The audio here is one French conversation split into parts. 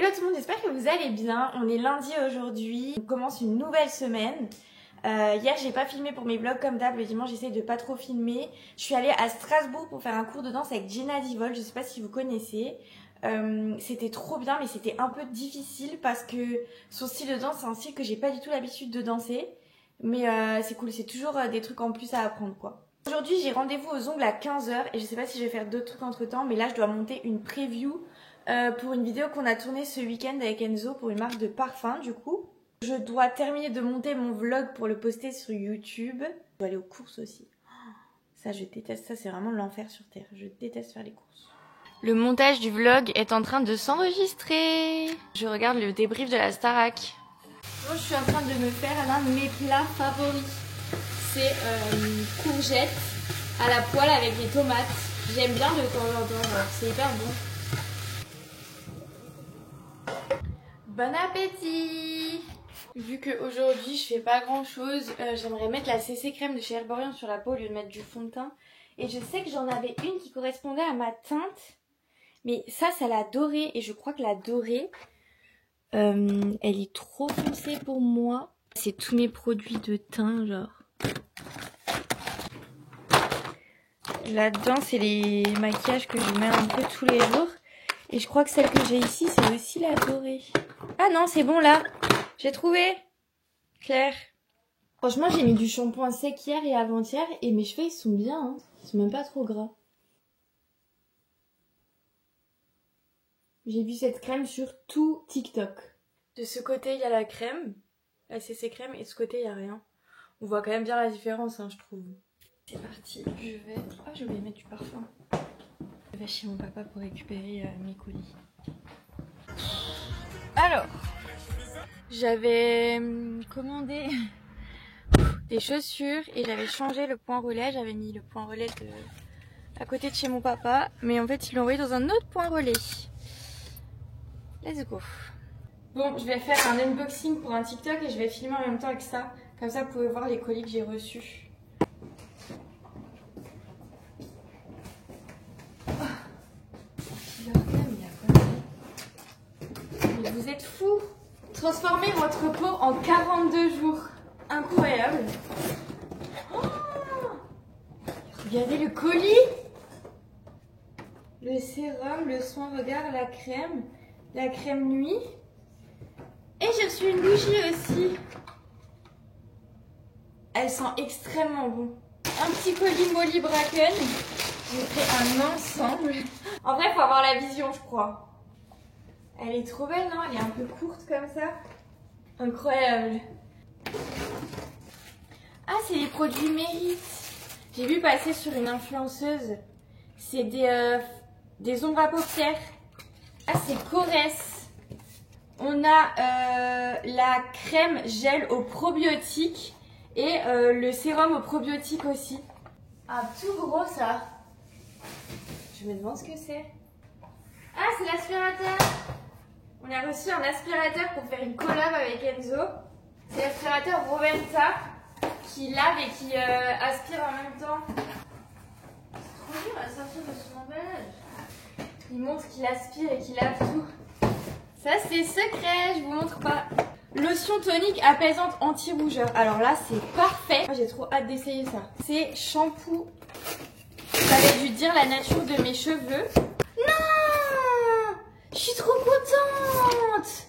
Hello tout le monde, j'espère que vous allez bien. On est lundi aujourd'hui, on commence une nouvelle semaine. Hier j'ai pas filmé pour mes vlogs comme d'hab, le dimanche j'essaye de pas trop filmer. Je suis allée à Strasbourg pour faire un cours de danse avec Jenna Divol, je sais pas si vous connaissez. C'était trop bien mais c'était un peu difficile parce que son style de danse c'est un style que j'ai pas du tout l'habitude de danser. Mais c'est cool, c'est toujours des trucs en plus à apprendre quoi. Aujourd'hui j'ai rendez-vous aux ongles à 15h et je sais pas si je vais faire d'autres trucs entre temps, mais là je dois monter une preview pour une vidéo qu'on a tournée ce week-end avec Enzo pour une marque de parfum du coup. Je dois terminer de monter mon vlog pour le poster sur YouTube. Je dois aller aux courses aussi. Ça je déteste, ça c'est vraiment l'enfer sur terre. Je déteste faire les courses. Le montage du vlog est en train de s'enregistrer. Je regarde le débrief de la Starac. Moi je suis en train de me faire l'un de mes plats favoris. C'est courgettes à la poêle avec des tomates. J'aime bien de temps en temps, c'est hyper bon. Bon appétit! Vu qu'aujourd'hui je fais pas grand chose, j'aimerais mettre la CC crème de chez Herborian sur la peau au lieu de mettre du fond de teint. Et je sais que j'en avais une qui correspondait à ma teinte. Mais ça la dorée. Et je crois que la dorée, elle est trop foncée pour moi. C'est tous mes produits de teint genre. Là-dedans c'est les maquillages que je mets un peu tous les jours. Et je crois que celle que j'ai ici c'est aussi la dorée. Ah non c'est bon là. J'ai trouvé. Claire. Franchement j'ai mis du shampoing sec hier et avant-hier. Et mes cheveux ils sont bien hein. Ils sont même pas trop gras. J'ai vu cette crème sur tout TikTok. De ce côté il y a la crème. La CC crème. Et de ce côté il y a rien. On voit quand même bien la différence hein, je trouve. C'est parti. Je vais... Oh j'ai oublié de mettre du parfum. Je vais chez mon papa pour récupérer mes colis. Alors. J'avais commandé des chaussures et j'avais changé le point relais. J'avais mis le point relais à côté de chez mon papa. Mais en fait, ils l'ont envoyé dans un autre point relais. Let's go. Bon, je vais faire un unboxing pour un TikTok et je vais filmer en même temps avec ça. Comme ça, vous pouvez voir les colis que j'ai reçus. Mais vous êtes fous! Transformez votre peau en 42 jours. Incroyable. Oh, regardez le colis. Le sérum, le soin regard, la crème nuit. Et j'ai reçu une bougie aussi. Elle sent extrêmement bon. Un petit colis Molly Bracken. J'ai fait un ensemble. En vrai, il faut avoir la vision, je crois. Elle est trop belle, non? Elle est un peu courte comme ça. Incroyable. Ah, c'est les produits Mérite. J'ai vu passer sur une influenceuse. C'est des ombres à paupières. Ah, c'est Corès. On a la crème gel au probiotique et le sérum au probiotique aussi. Ah, tout gros ça. Je me demande ce que c'est. Ah, c'est l'aspirateur. On a reçu un aspirateur pour faire une collab avec Enzo. C'est l'aspirateur Roventa qui lave et qui aspire en même temps. C'est trop dur à sortir de son emballage. Il montre qu'il aspire et qu'il lave tout. Ça c'est secret, je vous montre pas. Lotion tonique apaisante anti-rougeur. Alors là c'est parfait. J'ai trop hâte d'essayer ça. C'est shampoo. J'avais dû dire la nature de mes cheveux. Non! Je suis trop contente!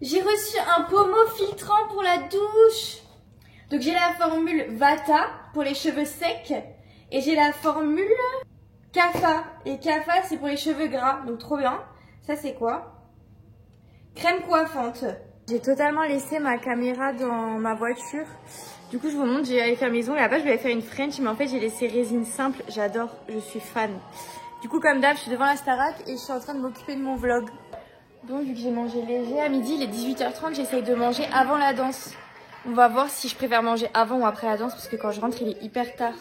J'ai reçu un pommeau filtrant pour la douche. Donc j'ai la formule Vata pour les cheveux secs. Et j'ai la formule Kapha. Et Kapha c'est pour les cheveux gras. Donc trop bien. Ça c'est quoi? Crème coiffante. J'ai totalement laissé ma caméra dans ma voiture. Du coup je vous montre, j'ai allé faire mes ongles. Là-bas je vais faire une French. Mais en fait j'ai laissé résine simple. J'adore, je suis fan. Du coup comme d'hab je suis devant la Starac et je suis en train de m'occuper de mon vlog. Donc vu que j'ai mangé léger à midi, il est 18h30, j'essaye de manger avant la danse. On va voir si je préfère manger avant ou après la danse parce que quand je rentre il est hyper tard.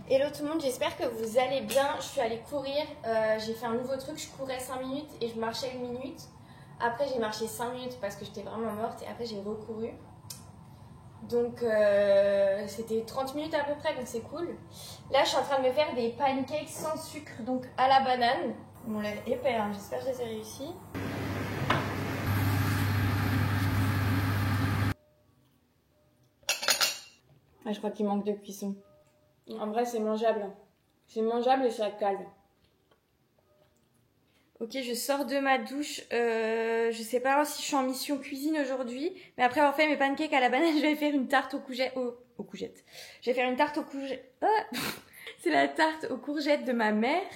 Hello tout le monde, j'espère que vous allez bien. Je suis allée courir, j'ai fait un nouveau truc, je courais 5 minutes et je marchais 1 minute. Après j'ai marché 5 minutes parce que j'étais vraiment morte et après j'ai recouru. Donc c'était 30 minutes à peu près, donc c'est cool. Là je suis en train de me faire des pancakes sans sucre, donc à la banane. Ils m'ont l'air épais, hein. J'espère que je les ai réussis. Ah, je crois qu'il manque de cuisson. En vrai c'est mangeable. C'est mangeable et ça cale. Ok, je sors de ma douche. Je sais pas si je suis en mission cuisine aujourd'hui, mais après avoir fait mes pancakes à la banane, je vais faire une tarte aux courgettes. Aux courgettes. Je vais faire une tarte aux courgettes. Ah c'est la tarte aux courgettes de ma mère.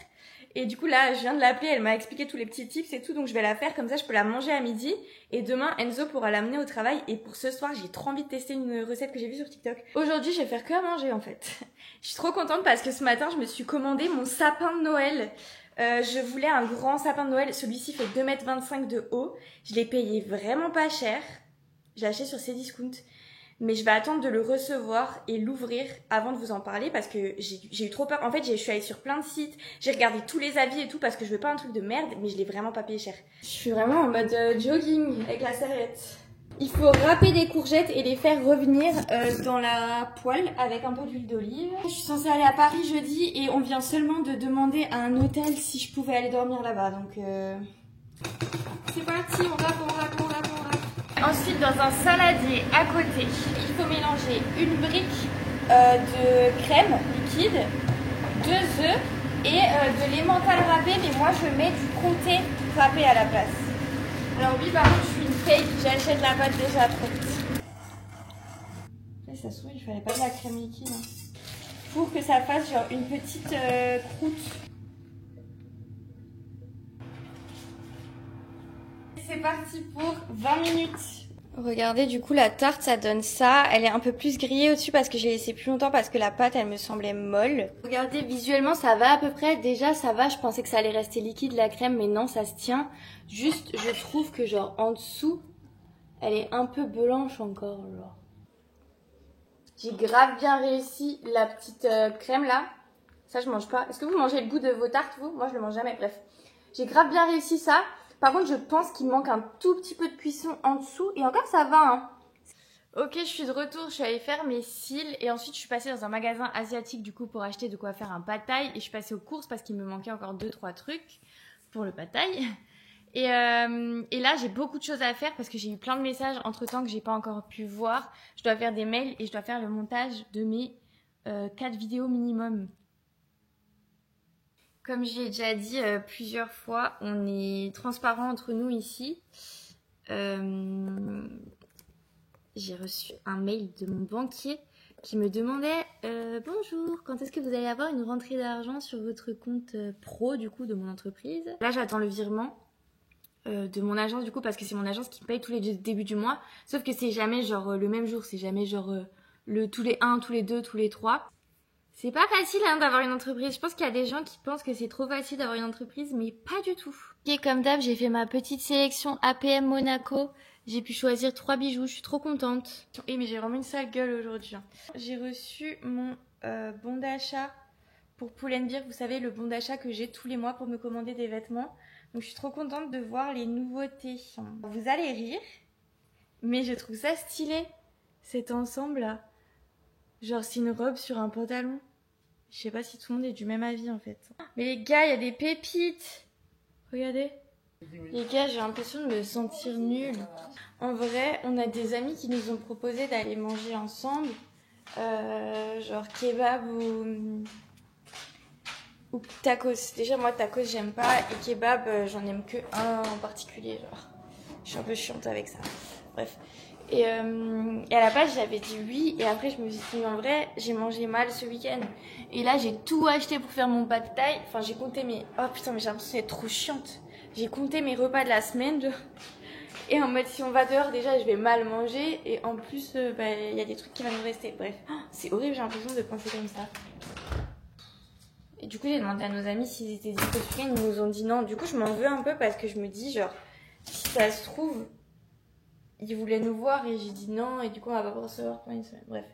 Et du coup là, je viens de l'appeler, elle m'a expliqué tous les petits tips et tout, donc je vais la faire comme ça, je peux la manger à midi. Et demain, Enzo pourra l'amener au travail. Et pour ce soir, j'ai trop envie de tester une recette que j'ai vue sur TikTok. Aujourd'hui, je vais faire que à manger en fait. Je suis trop contente parce que ce matin, je me suis commandé mon sapin de Noël. Je voulais un grand sapin de Noël. Celui-ci fait 2,25 m de haut. Je l'ai payé vraiment pas cher. Je l'ai acheté sur Cdiscount. Mais je vais attendre de le recevoir et l'ouvrir avant de vous en parler parce que j'ai eu trop peur. En fait, je suis allée sur plein de sites, j'ai regardé tous les avis et tout parce que je veux pas un truc de merde, mais je l'ai vraiment pas payé cher. Je suis vraiment en mode jogging avec la serviette. Il faut râper des courgettes et les faire revenir dans la poêle avec un peu d'huile d'olive. Je suis censée aller à Paris jeudi et on vient seulement de demander à un hôtel si je pouvais aller dormir là-bas. Donc c'est parti, on râpe. Ensuite, dans un saladier à côté, il faut mélanger une brique de crème liquide, 2 œufs et de l'emmental râpé, mais moi je mets du comté râpé à la place. Alors oui, par contre, je suis une fake, j'achète la pâte déjà prête. Après, ça se trouve, il fallait pas de la crème liquide. Hein. Pour que ça fasse genre une petite croûte. C'est parti pour 20 minutes. Regardez, du coup, la tarte, ça donne ça. Elle est un peu plus grillée au-dessus parce que j'ai laissé plus longtemps parce que la pâte, elle me semblait molle. Regardez, visuellement, ça va à peu près. Déjà, ça va. Je pensais que ça allait rester liquide, la crème, mais non, ça se tient. Juste, je trouve que genre en dessous, elle est un peu blanche encore, genre. J'ai grave bien réussi la petite crème, là. Ça, je mange pas. Est-ce que vous mangez le bout de vos tartes, vous? Moi, je le mange jamais, bref. J'ai grave bien réussi ça. Par contre, je pense qu'il manque un tout petit peu de cuisson en dessous. Et encore, ça va, hein. Ok, je suis de retour. Je suis allée faire mes cils. Et ensuite, je suis passée dans un magasin asiatique, du coup, pour acheter de quoi faire un pad thai. Et je suis passée aux courses parce qu'il me manquait encore 2-3 trucs pour le pad thai. Et là, j'ai beaucoup de choses à faire parce que j'ai eu plein de messages entre-temps que j'ai pas encore pu voir. Je dois faire des mails et je dois faire le montage de mes 4 vidéos minimum. Comme j'ai déjà dit plusieurs fois, on est transparent entre nous ici. J'ai reçu un mail de mon banquier qui me demandait bonjour, quand est-ce que vous allez avoir une rentrée d'argent sur votre compte pro du coup de mon entreprise? Là, j'attends le virement de mon agence du coup parce que c'est mon agence qui me paye tous les débuts du mois. Sauf que c'est jamais genre le même jour, c'est jamais genre tous les 1, tous les 2, tous les 3. C'est pas facile hein, d'avoir une entreprise. Je pense qu'il y a des gens qui pensent que c'est trop facile d'avoir une entreprise, mais pas du tout. Et comme d'hab, j'ai fait ma petite sélection APM Monaco. J'ai pu choisir 3 bijoux, je suis trop contente. Et mais j'ai vraiment une sale gueule aujourd'hui. Hein. J'ai reçu mon bon d'achat pour Pull&Bear. Vous savez, le bon d'achat que j'ai tous les mois pour me commander des vêtements. Donc je suis trop contente de voir les nouveautés. Vous allez rire, mais je trouve ça stylé, cet ensemble-là. Genre c'est une robe sur un pantalon. Je sais pas si tout le monde est du même avis en fait. Mais les gars, il y a des pépites. Regardez. Les gars, j'ai l'impression de me sentir nulle. En vrai, on a des amis qui nous ont proposé d'aller manger ensemble. Genre kebab ou tacos. Déjà moi tacos j'aime pas et kebab j'en aime que un en particulier. Genre. Je suis un peu chiante avec ça. Bref. Et à la base, j'avais dit oui. Et après, je me suis dit, en vrai, j'ai mangé mal ce week-end. Et là, j'ai tout acheté pour faire mon pad thai. Enfin, j'ai compté mes... Oh putain, mais j'ai l'impression d'être trop chiante. J'ai compté mes repas de la semaine. Et en mode, si on va dehors, déjà, je vais mal manger. Et en plus, il y a des trucs qui vont nous rester. Bref, c'est horrible, j'ai l'impression de penser comme ça. Et du coup, j'ai demandé à nos amis s'ils étaient dispo ce week-end. Ils nous ont dit non. Du coup, je m'en veux un peu parce que je me dis, genre, si ça se trouve... Ils voulaient nous voir et j'ai dit non et du coup on va pas recevoir pendant une semaine. Bref.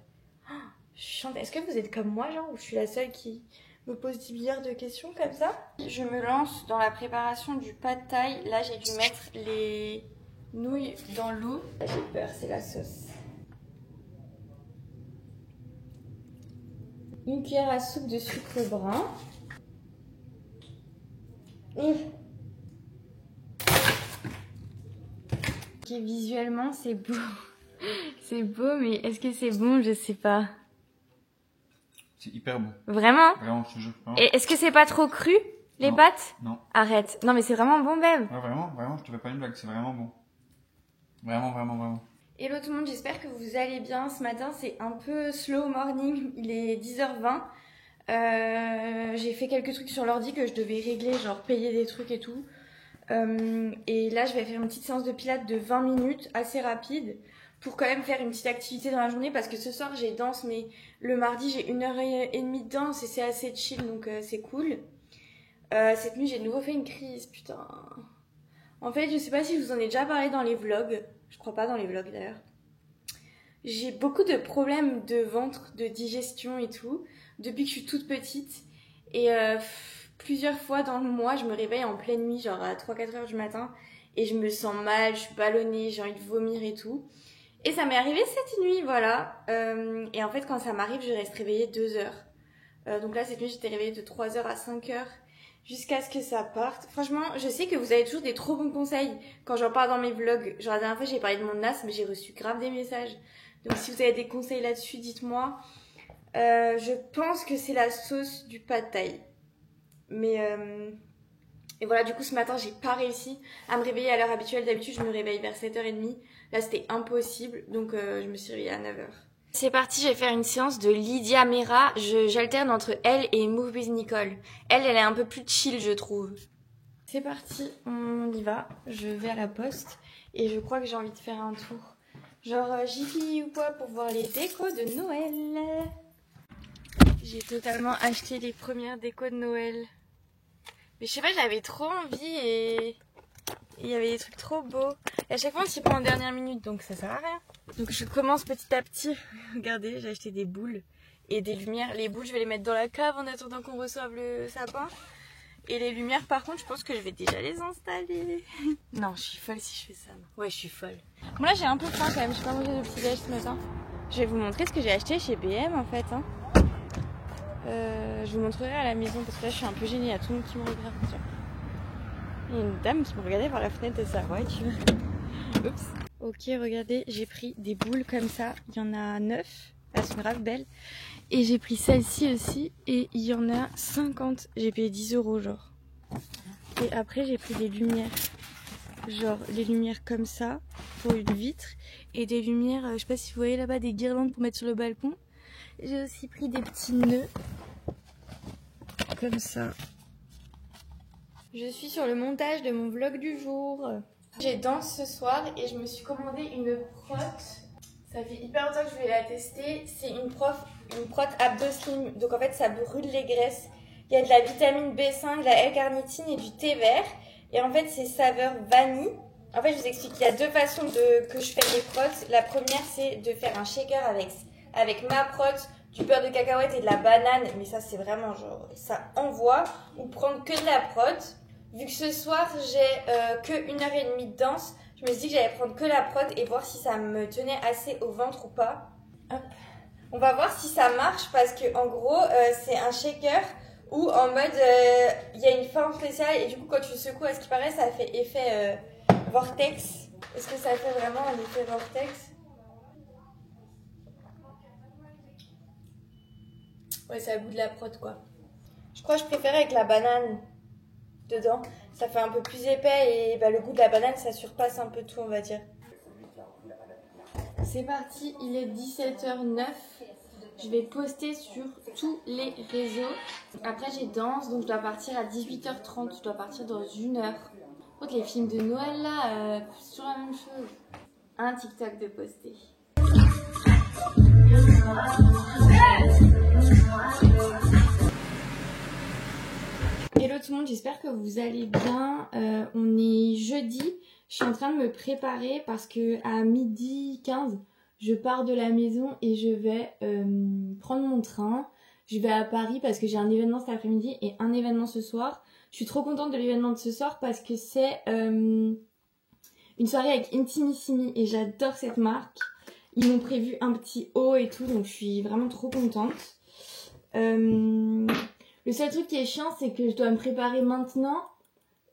Je suis chiante. Est-ce que vous êtes comme moi genre ou je suis la seule qui me pose 10 milliards de questions comme ça? Je me lance dans la préparation du pad thai. Là j'ai dû mettre les nouilles dans l'eau. Là j'ai peur, c'est la sauce. une cuillère à soupe de sucre brun. Ok, visuellement c'est beau. C'est beau, mais est-ce que c'est bon? Je sais pas. C'est hyper bon. Vraiment? Vraiment, je te jure. Vraiment. Et est-ce que c'est pas trop cru, les Non. pâtes? Non. Arrête. Non, mais c'est vraiment bon, Beb. Ouais, vraiment, vraiment, je te fais pas une blague, c'est vraiment bon. Vraiment, vraiment, vraiment. Hello tout le monde, j'espère que vous allez bien. Ce matin, c'est un peu slow morning. Il est 10h20. J'ai fait quelques trucs sur l'ordi que je devais régler, genre payer des trucs et tout. Et là, je vais faire une petite séance de pilates de 20 minutes, assez rapide, pour quand même faire une petite activité dans la journée, parce que ce soir, j'ai danse, mais le mardi, j'ai 1h30 de danse et c'est assez chill, donc c'est cool. Cette nuit, j'ai de nouveau fait une crise, putain. En fait, je sais pas si je vous en ai déjà parlé dans les vlogs. Je crois pas dans les vlogs d'ailleurs. J'ai beaucoup de problèmes de ventre, de digestion et tout, depuis que je suis toute petite. Et plusieurs fois dans le mois, je me réveille en pleine nuit, genre à 3-4 heures du matin, et je me sens mal, je suis ballonnée, j'ai envie de vomir et tout. Et ça m'est arrivé cette nuit, voilà. Et en fait, quand ça m'arrive, je reste réveillée 2 heures. Donc là, cette nuit, j'étais réveillée de 3 heures à 5 heures. Jusqu'à ce que ça parte. Franchement, je sais que vous avez toujours des trop bons conseils quand j'en parle dans mes vlogs. Genre la dernière fois, j'ai parlé de mon asthme, mais j'ai reçu grave des messages. Donc si vous avez des conseils là-dessus, dites-moi. Je pense que c'est la sauce du pad thai. Mais et voilà, du coup ce matin, j'ai pas réussi à me réveiller à l'heure habituelle. D'habitude, je me réveille vers 7h30. Là, c'était impossible. Donc je me suis réveillée à 9h. C'est parti, je vais faire une séance de Lydia Mera. J'alterne entre elle et Move with Nicole. Elle est un peu plus chill, je trouve. C'est parti, on y va. Je vais à la poste et je crois que j'ai envie de faire un tour. Genre Jiffy ou quoi pour voir les décos de Noël. J'ai totalement acheté les premières décos de Noël. Mais je sais pas, j'avais trop envie et il y avait des trucs trop beaux. Et à chaque fois, on s'y prend en dernière minute, donc ça sert à rien. Donc je commence petit à petit. Regardez, j'ai acheté des boules et des lumières. Les boules, je vais les mettre dans la cave en attendant qu'on reçoive le sapin. Et les lumières, par contre, je pense que je vais déjà les installer. Non, je suis folle si je fais ça. Ouais, je suis folle. Bon là, j'ai un peu faim quand même. J'ai pas mangé de petit déj ce matin. Je vais vous montrer ce que j'ai acheté chez BM en fait. Hein. Je vous montrerai à la maison parce que là, je suis un peu gênée. Il y a tout le monde qui me regarde. Il y a une dame qui me regardait par la fenêtre de sa voiture. Oups. Ok, regardez, j'ai pris des boules comme ça. Il y en a 9. Elles sont grave belles. Et j'ai pris celle-ci aussi. Et il y en a 50. J'ai payé 10 € genre. Et après, j'ai pris des lumières. Genre, les lumières comme ça, pour une vitre. Et des lumières, je sais pas si vous voyez là-bas, des guirlandes pour mettre sur le balcon. J'ai aussi pris des petits nœuds. Comme ça. Je suis sur le montage de mon vlog du jour. J'ai danse ce soir et je me suis commandé une prot. Ça fait hyper longtemps que je voulais la tester. C'est une prot Abdo Slim. Donc en fait ça brûle les graisses. Il y a de la vitamine B5, de la L-carnitine et du thé vert. Et en fait c'est saveur vanille. En fait je vous explique, il y a deux façons que je fais les prots. La première c'est de faire un shaker avec ma prot, du beurre de cacahuète et de la banane. Mais ça c'est vraiment genre, ça envoie. Ou prendre que de la prot. Vu que ce soir j'ai que 1h30 de danse, je me suis dit que j'allais prendre que la prot et voir si ça me tenait assez au ventre ou pas. Hop. On va voir si ça marche parce que en gros c'est un shaker où en mode il y a une forme spéciale et du coup quand tu secoues à ce qui paraît ça fait effet vortex. Est-ce que ça fait vraiment un effet vortex? Ouais, ça a le goût de la prot quoi. Je crois que je préférais avec la banane dedans, ça fait un peu plus épais et bah, le goût de la banane ça surpasse un peu tout on va dire. C'est parti, il est 17h09. Je vais poster sur tous les réseaux. Après j'ai danse donc je dois partir à 18h30, je dois partir dans 1 heure. Donc les films de Noël là, c'est toujours la même chose. Un TikTok de poster. Hello tout le monde, j'espère que vous allez bien. On est jeudi, je suis en train de me préparer parce que à 12h15, je pars de la maison et je vais prendre mon train. Je vais à Paris parce que j'ai un événement cet après-midi et un événement ce soir. Je suis trop contente de l'événement de ce soir parce que c'est une soirée avec Intimissimi et j'adore cette marque. Ils m'ont prévu un petit haut et tout, donc je suis vraiment trop contente. Le seul truc qui est chiant, c'est que je dois me préparer maintenant.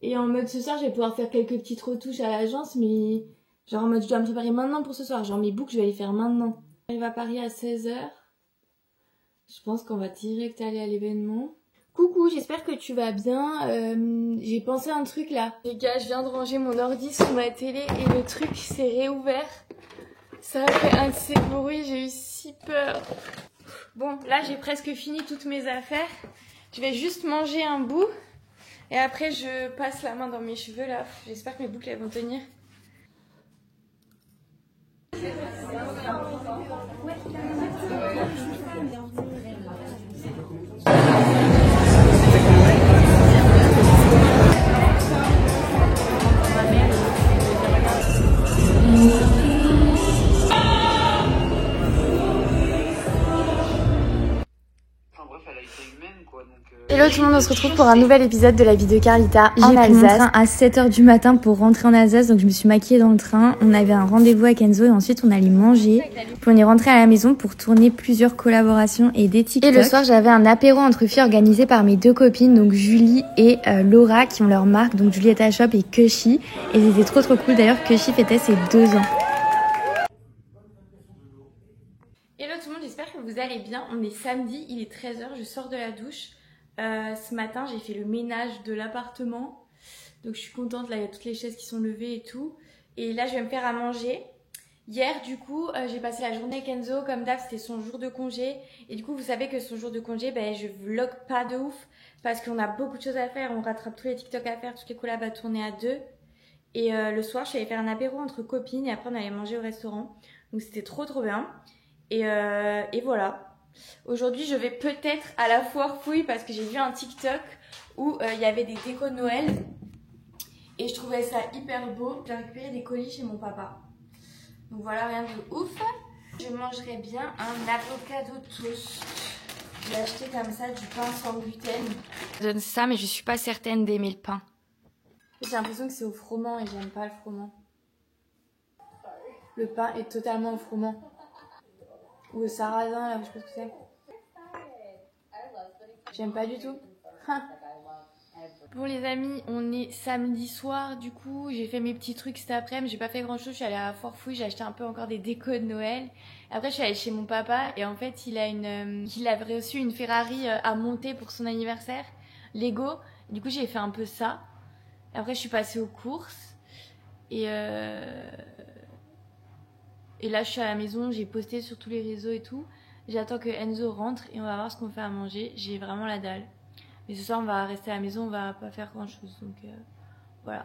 Et en mode ce soir, je vais pouvoir faire quelques petites retouches à l'agence, mais genre en mode je dois me préparer maintenant pour ce soir. Genre mes boucles, je vais les faire maintenant. J'arrive à Paris à 16h. Je pense qu'on va direct aller à l'événement. Coucou, j'espère que tu vas bien. J'ai pensé à un truc là. Les gars, je viens de ranger mon ordi sous ma télé et le truc s'est réouvert. Ça a fait un de ces bruits, j'ai eu si peur. Bon, là j'ai presque fini toutes mes affaires. Je vais juste manger un bout. Et après je passe la main dans mes cheveux là. J'espère que mes boucles elles vont tenir. Hello tout le monde, on se retrouve pour un nouvel épisode de la vie de Carlita en Alsace. J'ai pris mon train à 7h du matin pour rentrer en Alsace, donc je me suis maquillée dans le train. On avait un rendez-vous avec Enzo et ensuite on allait manger. Puis on est rentré à la maison pour tourner plusieurs collaborations et des TikTok. Et le soir j'avais un apéro entre filles organisé par mes deux copines, donc Julie et Laura qui ont leur marque, donc Julieta Shop et Kushi. Et c'était trop cool, d'ailleurs Kushi fêtait ses 2 ans. Hello tout le monde, j'espère que vous allez bien. On est samedi, il est 13h, je sors de la douche. Ce matin j'ai fait le ménage de l'appartement, donc je suis contente, là il y a toutes les chaises qui sont levées et tout, et là je vais me faire à manger. Hier du coup j'ai passé la journée avec Enzo, comme d'hab c'était son jour de congé, et du coup vous savez que son jour de congé je vlog pas de ouf parce qu'on a beaucoup de choses à faire, on rattrape tous les TikTok à faire, toutes les collabs à tourner à 2, et le soir je suis allée faire un apéro entre copines et après on allait manger au restaurant, donc c'était trop bien, et voilà. Aujourd'hui, je vais peut-être à la foire fouille parce que j'ai vu un TikTok où il y avait des décos de Noël et je trouvais ça hyper beau. J'ai récupéré des colis chez mon papa. Donc voilà, rien de ouf. Je mangerais bien un avocado toast. J'ai acheté comme ça du pain sans gluten. Je donne ça, mais je suis pas certaine d'aimer le pain. J'ai l'impression que c'est au froment et j'aime pas le froment. Le pain est totalement au froment. Ou au sarrasin, là, je sais pas ce que c'est. J'aime pas du tout. Bon les amis, on est samedi soir, du coup j'ai fait mes petits trucs cet après-midi, j'ai pas fait grand chose, je suis allée à Foire Fouille, j'ai acheté un peu encore des décos de Noël. Après je suis allée chez mon papa et en fait il avait reçu une Ferrari à monter pour son anniversaire, Lego. Du coup j'ai fait un peu ça. Après je suis passée aux courses et là je suis à la maison, j'ai posté sur tous les réseaux et tout. J'attends que Enzo rentre et on va voir ce qu'on fait à manger. J'ai vraiment la dalle. Mais ce soir on va rester à la maison, on va pas faire grand chose. Donc voilà.